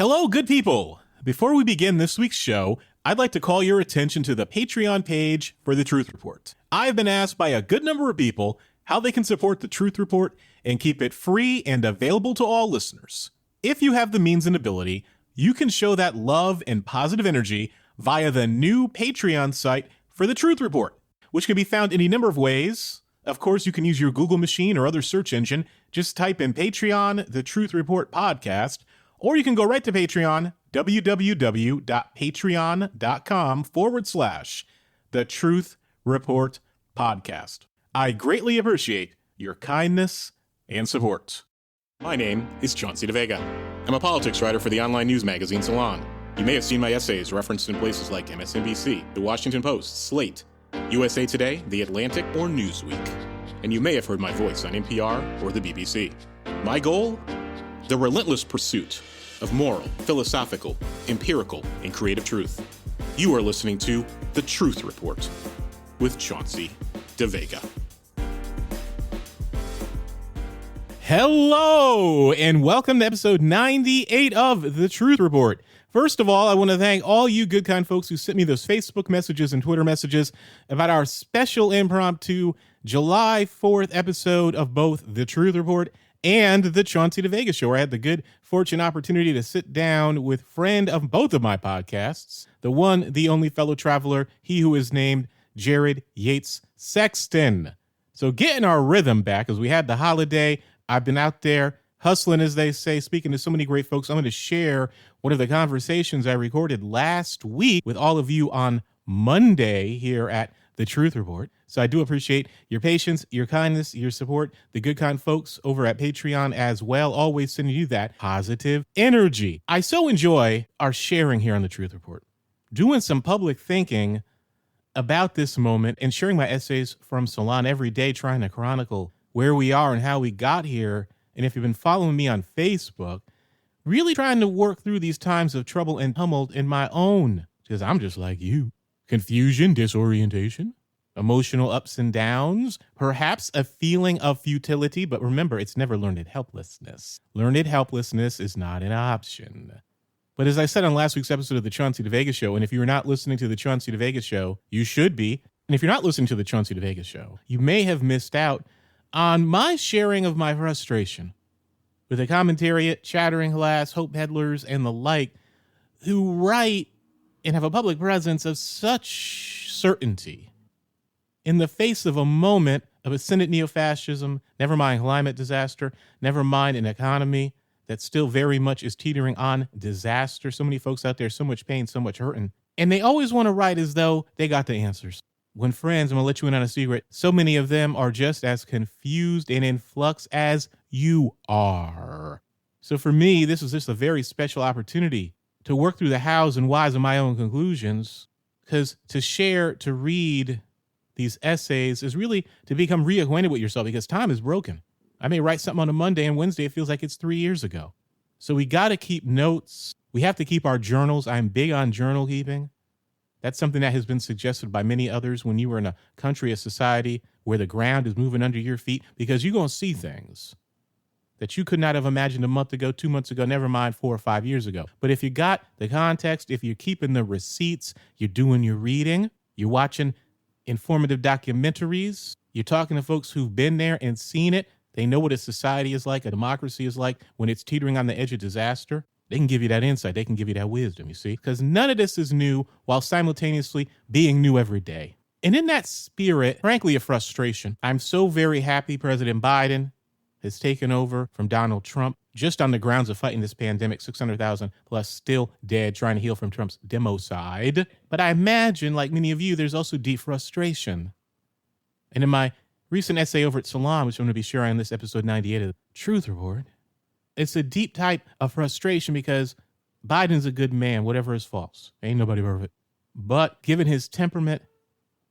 Hello, good people. Before we begin this week's show, I'd like to call your attention to the Patreon page for The Truth Report. I've been asked by a good number of people how they can support The Truth Report and keep it free and available to all listeners. If you have the means and ability, you can show that love and positive energy via the new Patreon site for The Truth Report, which can be found any number of ways. Of course, you can use your Google machine or other search engine. Just type in Patreon, The Truth Report Podcast, or you can go right to Patreon, www.patreon.com/The Truth Report Podcast. I greatly appreciate your kindness and support. My name is Chauncey DeVega. I'm a politics writer for the online news magazine Salon. You may have seen my essays referenced in places like MSNBC, The Washington Post, Slate, USA Today, The Atlantic, or Newsweek. And you may have heard my voice on NPR or the BBC. My goal? The relentless pursuit of moral, philosophical, empirical, and creative truth. You are listening to The Truth Report with Chauncey DeVega. Hello, and welcome to episode 98 of The Truth Report. First of all, I want to thank all you good, kind folks who sent me those Facebook messages and Twitter messages about our special impromptu July 4th episode of both The Truth Report and The Chauncey DeVega Show, where I had the good fortune opportunity to sit down with friend of both of my podcasts, the one, the only fellow traveler, he who is named Jared Yates Sexton. So getting our rhythm back, as we had the holiday, I've been out there hustling, as they say, speaking to so many great folks. I'm going to share one of the conversations I recorded last week with all of you on Monday here at The Truth Report. So I do appreciate your patience, your kindness, your support, the good kind folks over at Patreon as well, always sending you that positive energy. I so enjoy our sharing here on The Truth Report, doing some public thinking about this moment and sharing my essays from Salon every day, trying to chronicle where we are and how we got here. And if you've been following me on Facebook, really trying to work through these times of trouble and tumult in my own, because I'm just like you. Confusion, disorientation, emotional ups and downs, perhaps a feeling of futility, but remember, it's never learned helplessness. Learned helplessness is not an option. But as I said on last week's episode of The Chauncey DeVega Show, and if you're not listening to The Chauncey DeVega Show, you should be. And if you're not listening to The Chauncey DeVega Show, you may have missed out on my sharing of my frustration with the commentariat, chattering glass, hope peddlers, and the like, who write and have a public presence of such certainty in the face of a moment of ascendant neo-fascism, never mind climate disaster, never mind an economy that still very much is teetering on disaster. So many folks out there, so much pain, so much hurting. And they always want to write as though they got the answers. When friends, I'm going to let you in on a secret, so many of them are just as confused and in flux as you are. So for me, this is just a very special opportunity to work through the hows and whys of my own conclusions, because to share, to read these essays is really to become reacquainted with yourself, because time is broken. I may write something on a Monday and Wednesday, it feels like it's 3 years ago. So we got to keep notes. We have to keep our journals. I'm big on journal keeping. That's something that has been suggested by many others when you are in a country, a society where the ground is moving under your feet, because you're going to see things that you could not have imagined a month ago, 2 months ago, never mind 4 or 5 years ago. But if you got the context, if you're keeping the receipts, you're doing your reading, you're watching informative documentaries, you're talking to folks who've been there and seen it, they know what a society is like, a democracy is like when it's teetering on the edge of disaster. They can give you that insight. They can give you that wisdom, you see, because none of this is new while simultaneously being new every day. And in that spirit, frankly, of frustration, I'm so very happy President Biden has taken over from Donald Trump just on the grounds of fighting this pandemic, 600,000 plus still dead, trying to heal from Trump's democide. But I imagine, like many of you, there's also deep frustration. And in my recent essay over at Salon, which I'm going to be sharing on this episode 98 of The Truth Report, it's a deep type of frustration because Biden's a good man, whatever his faults. Ain't nobody perfect. But given his temperament,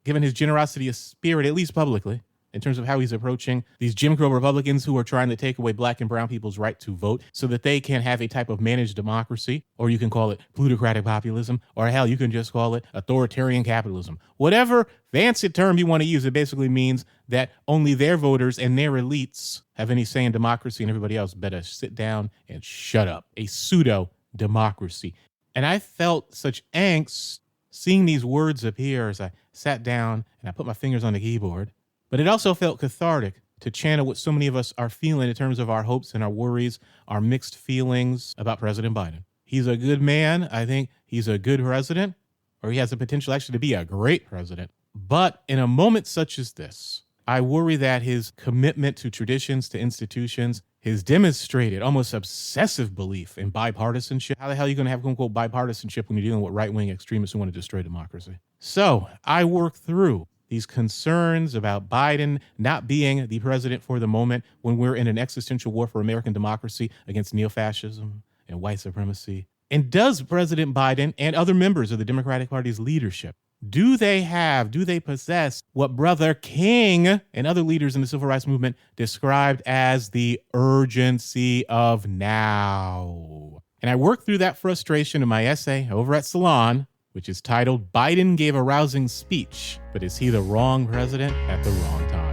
given his generosity of spirit, at least publicly, in terms of how he's approaching these Jim Crow Republicans who are trying to take away black and brown people's right to vote so that they can have a type of managed democracy, or you can call it plutocratic populism, or hell, you can just call it authoritarian capitalism. Whatever fancy term you want to use, it basically means that only their voters and their elites have any say in democracy and everybody else better sit down and shut up. A pseudo democracy. And I felt such angst seeing these words appear as I sat down and I put my fingers on the keyboard. But it also felt cathartic to channel what so many of us are feeling in terms of our hopes and our worries, our mixed feelings about President Biden. He's a good man. I think he's a good president, or he has the potential actually to be a great president. But in a moment such as this, I worry that his commitment to traditions, to institutions, his demonstrated almost obsessive belief in bipartisanship. How the hell are you going to have, quote unquote, bipartisanship when you're dealing with right-wing extremists who want to destroy democracy? So I work through these concerns about Biden not being the president for the moment when we're in an existential war for American democracy against neo-fascism and white supremacy. And does President Biden and other members of the Democratic Party's leadership, do they possess what Brother King and other leaders in the civil rights movement described as the urgency of now? And I worked through that frustration in my essay over at Salon, which is titled Biden Gave a Rousing Speech, but is he the wrong president at the wrong time?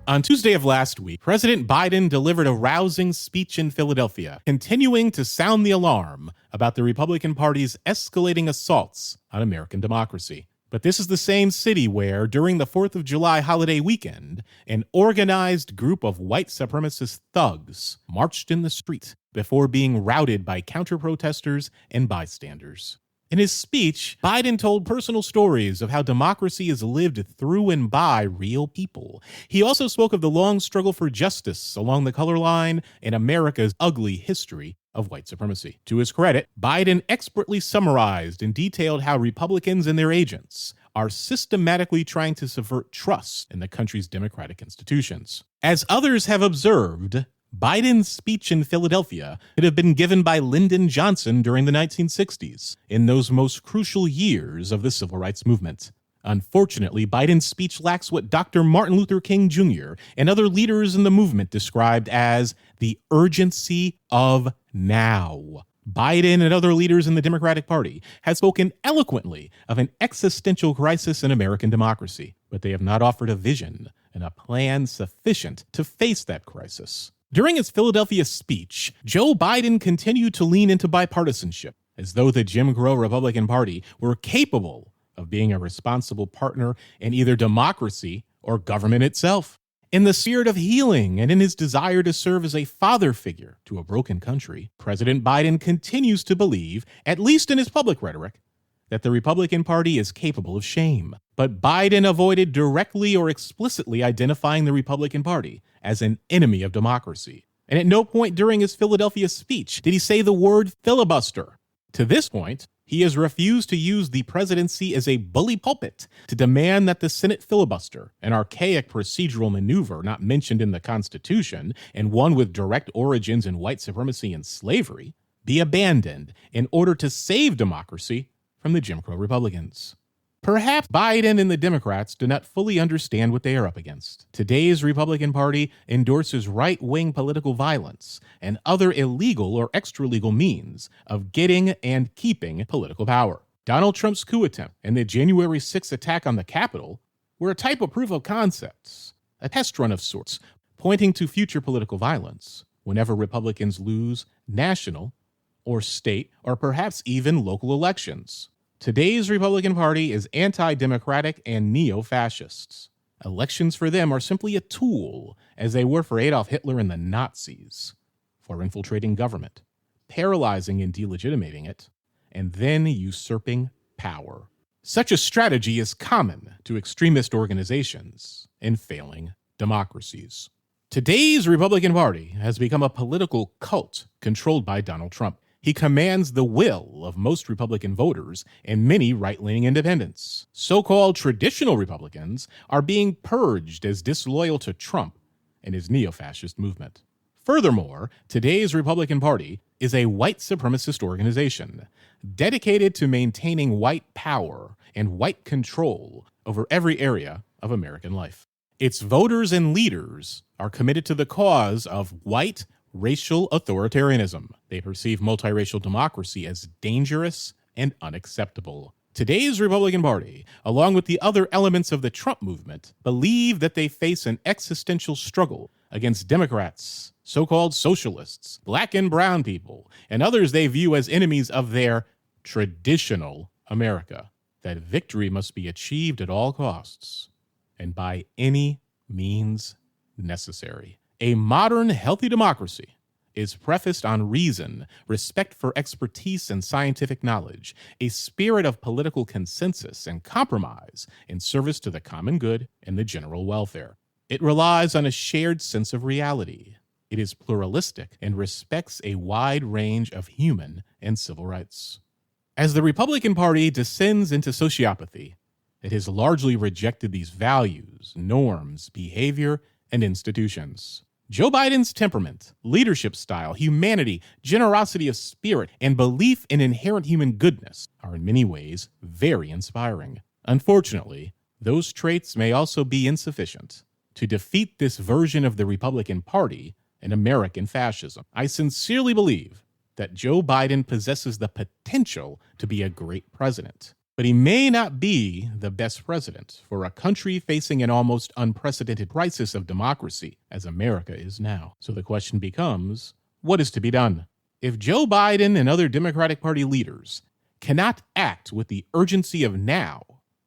On Tuesday of last week, President Biden delivered a rousing speech in Philadelphia, continuing to sound the alarm about the Republican Party's escalating assaults on American democracy. But this is the same city where, during the 4th of July holiday weekend, an organized group of white supremacist thugs marched in the street before being routed by counter-protesters and bystanders. In his speech, Biden told personal stories of how democracy is lived through and by real people. He also spoke of the long struggle for justice along the color line and America's ugly history of white supremacy. To his credit, Biden expertly summarized and detailed how Republicans and their agents are systematically trying to subvert trust in the country's democratic institutions. As others have observed, Biden's speech in Philadelphia could have been given by Lyndon Johnson during the 1960s, in those most crucial years of the civil rights movement. Unfortunately, Biden's speech lacks what Dr. Martin Luther King Jr. and other leaders in the movement described as the urgency of now. Biden and other leaders in the Democratic Party have spoken eloquently of an existential crisis in American democracy, but they have not offered a vision and a plan sufficient to face that crisis. During his Philadelphia speech, Joe Biden continued to lean into bipartisanship, as though the Jim Crow Republican Party were capable of being a responsible partner in either democracy or government itself. In the spirit of healing and in his desire to serve as a father figure to a broken country, President Biden continues to believe, at least in his public rhetoric, that the Republican Party is capable of shame. But Biden avoided directly or explicitly identifying the Republican Party as an enemy of democracy. And at no point during his Philadelphia speech did he say the word filibuster. To this point, he has refused to use the presidency as a bully pulpit to demand that the Senate filibuster, an archaic procedural maneuver not mentioned in the Constitution and one with direct origins in white supremacy and slavery, be abandoned in order to save democracy from the Jim Crow Republicans. Perhaps Biden and the Democrats do not fully understand what they are up against. Today's Republican Party endorses right-wing political violence and other illegal or extra-legal means of getting and keeping political power. Donald Trump's coup attempt and the January 6th attack on the Capitol were a type of proof of concepts, a test run of sorts, pointing to future political violence whenever Republicans lose national or state or perhaps even local elections. Today's Republican Party is anti-democratic and neo-fascists. Elections for them are simply a tool, as they were for Adolf Hitler and the Nazis, for infiltrating government, paralyzing and delegitimating it, and then usurping power. Such a strategy is common to extremist organizations and failing democracies. Today's Republican Party has become a political cult controlled by Donald Trump. He commands the will of most Republican voters and many right-leaning independents. So-called traditional Republicans are being purged as disloyal to Trump and his neo-fascist movement. Furthermore, today's Republican Party is a white supremacist organization dedicated to maintaining white power and white control over every area of American life. Its voters and leaders are committed to the cause of white racial authoritarianism. They perceive multiracial democracy as dangerous and unacceptable. Today's Republican Party, along with the other elements of the Trump movement, believe that they face an existential struggle against Democrats, so-called socialists, black and brown people, and others they view as enemies of their traditional America. That victory must be achieved at all costs and by any means necessary. A modern, healthy democracy is prefaced on reason, respect for expertise and scientific knowledge, a spirit of political consensus and compromise in service to the common good and the general welfare. It relies on a shared sense of reality. It is pluralistic and respects a wide range of human and civil rights. As the Republican Party descends into sociopathy, it has largely rejected these values, norms, behavior, and institutions. Joe Biden's temperament, leadership style, humanity, generosity of spirit, and belief in inherent human goodness are in many ways very inspiring. Unfortunately, those traits may also be insufficient to defeat this version of the Republican Party and American fascism. I sincerely believe that Joe Biden possesses the potential to be a great president, but he may not be the best president for a country facing an almost unprecedented crisis of democracy as America is now. So the question becomes, what is to be done? If Joe Biden and other Democratic Party leaders cannot act with the urgency of now,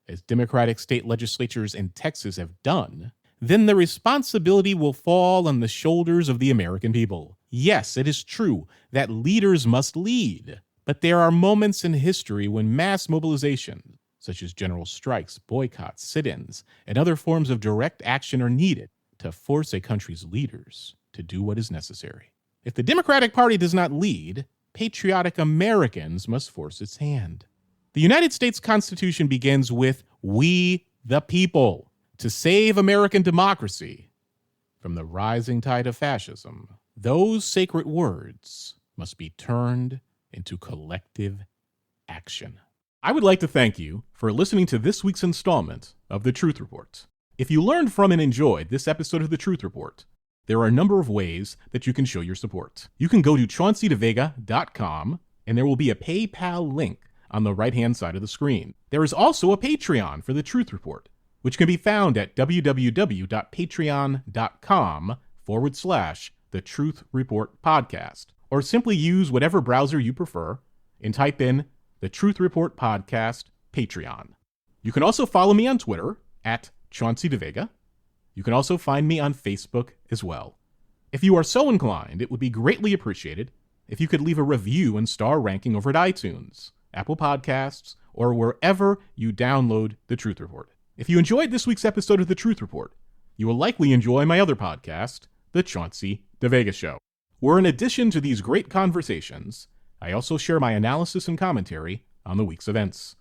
as Democratic state legislatures in Texas have done, then the responsibility will fall on the shoulders of the American people. Yes, it is true that leaders must lead, but there are moments in history when mass mobilization, such as general strikes, boycotts, sit-ins, and other forms of direct action are needed to force a country's leaders to do what is necessary. If the Democratic Party does not lead, patriotic Americans must force its hand. The United States Constitution begins with "We the people." To save American democracy from the rising tide of fascism, those sacred words must be turned into collective action. I would like to thank you for listening to this week's installment of The Truth Report. If you learned from and enjoyed this episode of The Truth Report, there are a number of ways that you can show your support. You can go to chaunceyDeVega.com, and there will be a PayPal link on the right-hand side of the screen. There is also a Patreon for The Truth Report, which can be found at www.patreon.com/The Truth Report Podcast, or simply use whatever browser you prefer and type in The Truth Report Podcast Patreon. You can also follow me on Twitter at ChaunceyDeVega. You can also find me on Facebook as well. If you are so inclined, it would be greatly appreciated if you could leave a review and star ranking over at iTunes, Apple Podcasts, or wherever you download The Truth Report. If you enjoyed this week's episode of The Truth Report, you will likely enjoy my other podcast, The Chauncey DeVega Show, where in addition to these great conversations, I also share my analysis and commentary on the week's events.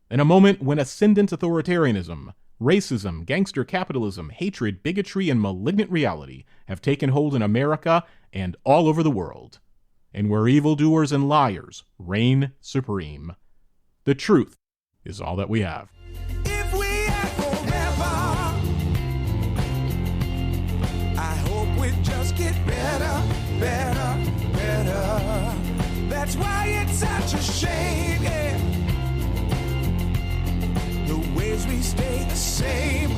In a moment when ascendant authoritarianism, racism, gangster capitalism, hatred, bigotry, and malignant reality have taken hold in America and all over the world, and where evildoers and liars reign supreme, the truth is all that we have. Better. That's why it's such a shame, yeah. The ways we stay the same.